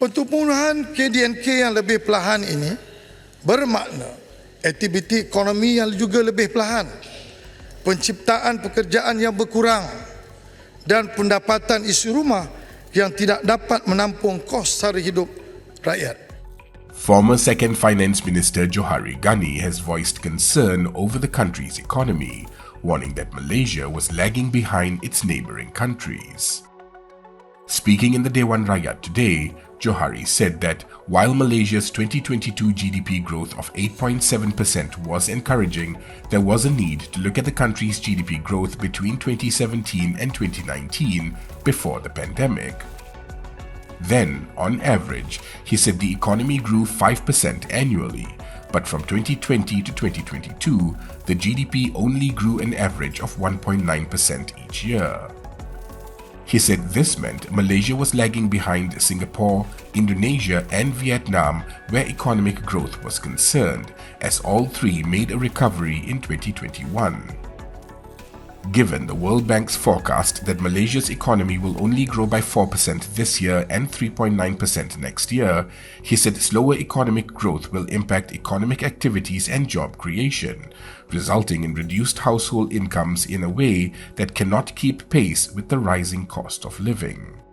Pertumbuhan KDNK yang lebih perlahan ini bermakna aktiviti ekonomi yang juga lebih perlahan, penciptaan pekerjaan yang berkurang dan pendapatan isi rumah yang tidak dapat menampung kos sara hidup rakyat. Former Second Finance Minister Johari Ghani has voiced concern over the country's economy, warning that Malaysia was lagging behind its neighboring countries. Speaking in the Dewan Rakyat today, Johari said that while Malaysia's 2022 GDP growth of 8.7% was encouraging, there was a need to look at the country's GDP growth between 2017 and 2019 before the pandemic. Then, on average, he said the economy grew 5% annually, but from 2020 to 2022, the GDP only grew an average of 1.9% each year. He said this meant Malaysia was lagging behind Singapore, Indonesia and Vietnam where economic growth was concerned, as all three made a recovery in 2021. Given the World Bank's forecast that Malaysia's economy will only grow by 4% this year and 3.9% next year, he said slower economic growth will impact economic activities and job creation, resulting in reduced household incomes in a way that cannot keep pace with the rising cost of living.